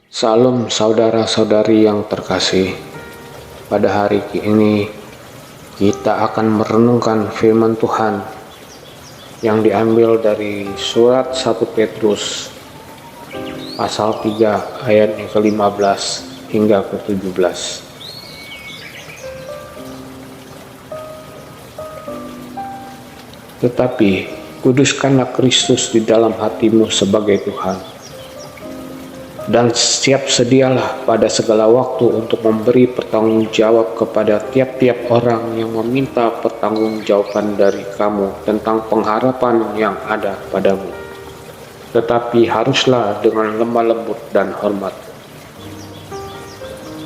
Salam saudara-saudari yang terkasih. Pada hari ini kita akan merenungkan firman Tuhan yang diambil dari surat 1 Petrus pasal 3 ayat yang ke-15 hingga ke-17. Tetapi kuduskanlah Kristus di dalam hatimu sebagai Tuhan, dan siap sedialah pada segala waktu untuk memberi pertanggungjawab kepada tiap-tiap orang yang meminta pertanggungjawaban dari kamu tentang pengharapan yang ada padamu. Tetapi haruslah dengan lemah lembut dan hormat,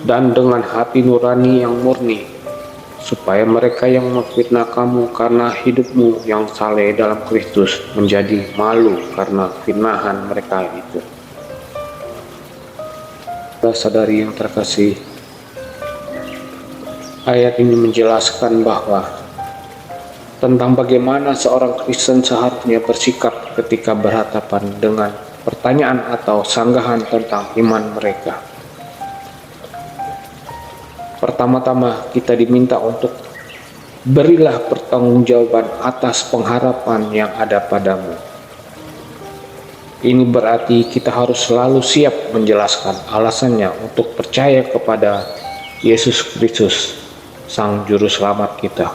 dan dengan hati nurani yang murni, supaya mereka yang memfitnah kamu karena hidupmu yang saleh dalam Kristus menjadi malu karena fitnahan mereka itu. Saudari yang terkasih, ayat ini menjelaskan bahwa tentang bagaimana seorang Kristen seharusnya bersikap ketika berhadapan dengan pertanyaan atau sanggahan tentang iman mereka. Pertama-tama kita diminta untuk berilah pertanggungjawaban atas pengharapan yang ada padamu. Ini berarti kita harus selalu siap menjelaskan alasannya untuk percaya kepada Yesus Kristus, Sang Juru Selamat kita.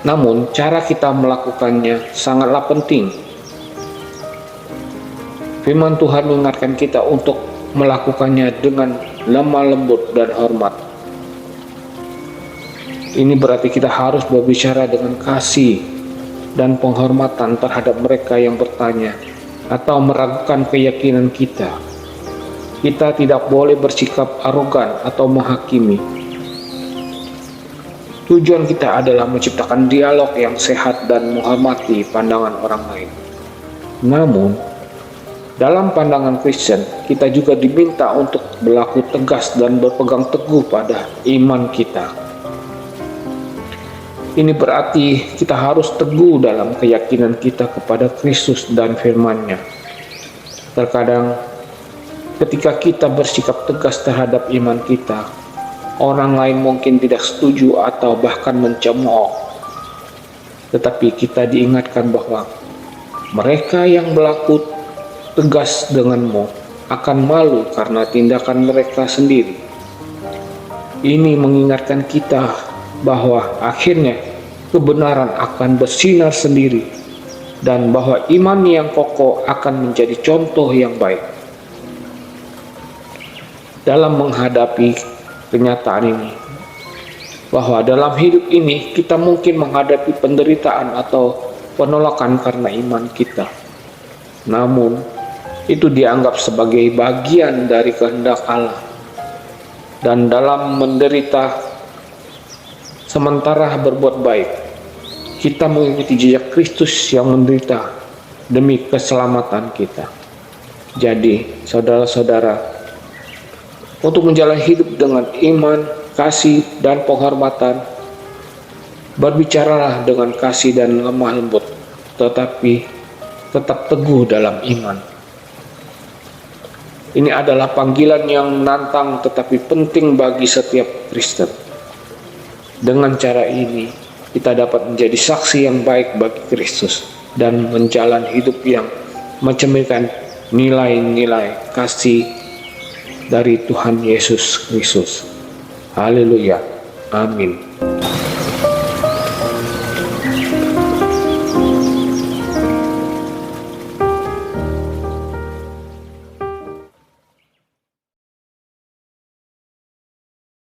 Namun, cara kita melakukannya sangatlah penting. Firman Tuhan mengingatkan kita untuk melakukannya dengan lemah lembut dan hormat. Ini berarti kita harus berbicara dengan kasih dan penghormatan terhadap mereka yang bertanya atau meragukan keyakinan kita. Kita tidak boleh bersikap arogan atau menghakimi. Tujuan kita adalah menciptakan dialog yang sehat dan menghormati pandangan orang lain. Namun, dalam pandangan Kristen, kita juga diminta untuk berlaku tegas dan berpegang teguh pada iman kita. Ini berarti kita harus teguh dalam keyakinan kita kepada Kristus dan firman-Nya. Terkadang ketika kita bersikap tegas terhadap iman kita, orang lain mungkin tidak setuju atau bahkan mencemooh. Tetapi kita diingatkan bahwa mereka yang berlaku tegas denganmu akan malu karena tindakan mereka sendiri. Ini mengingatkan kita bahwa akhirnya kebenaran akan bersinar sendiri dan bahwa iman yang kokoh akan menjadi contoh yang baik. Dalam menghadapi kenyataan ini, bahwa dalam hidup ini kita mungkin menghadapi penderitaan atau penolakan karena iman kita. Namun, itu dianggap sebagai bagian dari kehendak Allah. Dan dalam menderita sementara berbuat baik, kita mengikuti jejak Kristus yang menderita demi keselamatan kita. Jadi, saudara-saudara, untuk menjalani hidup dengan iman, kasih, dan penghormatan, berbicaralah dengan kasih dan lemah lembut, tetapi tetap teguh dalam iman. Ini adalah panggilan yang menantang tetapi penting bagi setiap Kristen. Dengan cara ini, kita dapat menjadi saksi yang baik bagi Kristus dan menjalani hidup yang mencerminkan nilai-nilai kasih dari Tuhan Yesus Kristus. Haleluya. Amin.